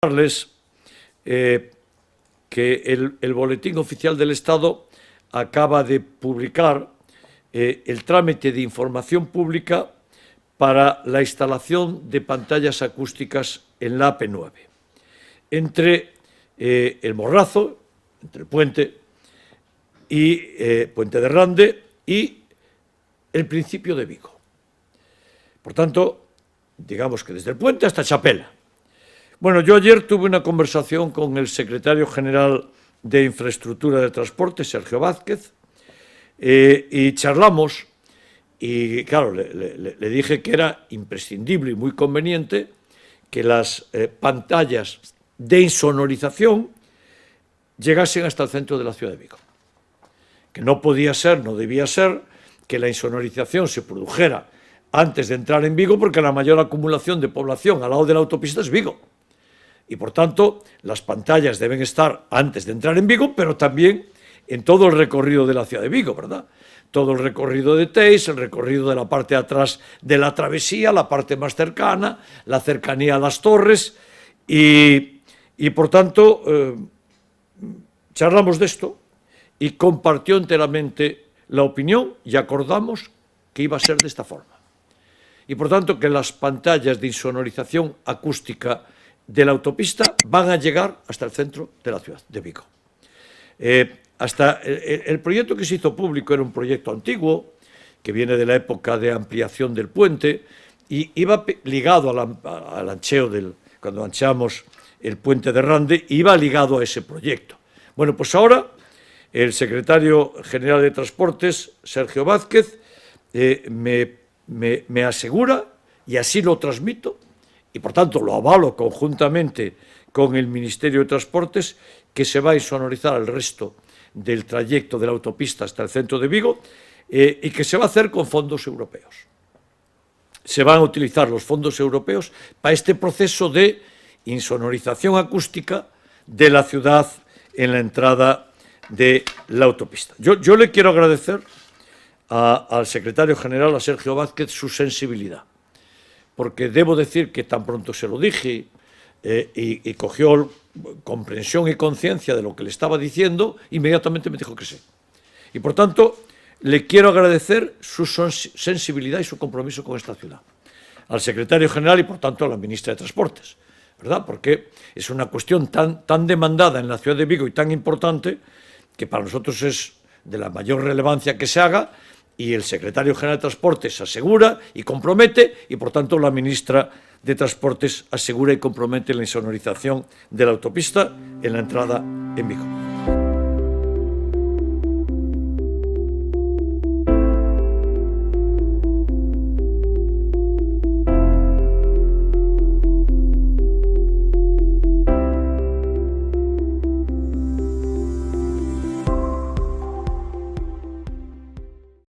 Que el Boletín Oficial del Estado acaba de publicar el trámite de información pública para la instalación de pantallas acústicas en la AP9, entre el Morrazo, entre el Puente de Rande y el Principio de Vigo. Por tanto, digamos que desde el Puente hasta Chapela. Bueno, yo ayer tuve una conversación con el secretario general de Infraestructura de Transporte, Sergio Vázquez, y charlamos, y claro, le dije que era imprescindible y muy conveniente que las pantallas de insonorización llegasen hasta el centro de la ciudad de Vigo. Que no podía ser, no debía ser, que la insonorización se produjera antes de entrar en Vigo, porque la mayor acumulación de población al lado de la autopista es Vigo. Y, por tanto, las pantallas deben estar antes de entrar en Vigo, pero también en todo el recorrido de la ciudad de Vigo, ¿verdad? Todo el recorrido de Teis, el recorrido de la parte de atrás de la travesía, la parte más cercana, la cercanía a las torres. Y por tanto, charlamos de esto y compartió enteramente la opinión y acordamos que iba a ser de esta forma. Y, por tanto, que las pantallas de insonorización acústica de la autopista van a llegar hasta el centro de la ciudad de Vigo. El proyecto que se hizo público era un proyecto antiguo, que viene de la época de ampliación del puente, y iba ligado al ancheo cuando anchamos el puente de Rande, iba ligado a ese proyecto. Bueno, pues ahora el secretario general de Transportes, Sergio Vázquez, me asegura, y así lo transmito, y por tanto lo avalo conjuntamente con el Ministerio de Transportes, que se va a insonorizar el resto del trayecto de la autopista hasta el centro de Vigo, y que se va a hacer con fondos europeos. Se van a utilizar los fondos europeos para este proceso de insonorización acústica de la ciudad en la entrada de la autopista. Yo le quiero agradecer al secretario general, a Sergio Vázquez, su sensibilidad, porque debo decir que tan pronto se lo dije y cogió comprensión y conciencia de lo que le estaba diciendo, inmediatamente me dijo que sí. Y por tanto, le quiero agradecer su sensibilidad y su compromiso con esta ciudad, al secretario general y por tanto a la ministra de Transportes, ¿verdad? Porque es una cuestión tan demandada en la ciudad de Vigo y tan importante que para nosotros es de la mayor relevancia que se haga, y el secretario general de Transportes asegura y compromete, y por tanto la ministra de Transportes asegura y compromete la insonorización de la autopista en la entrada en Vigo.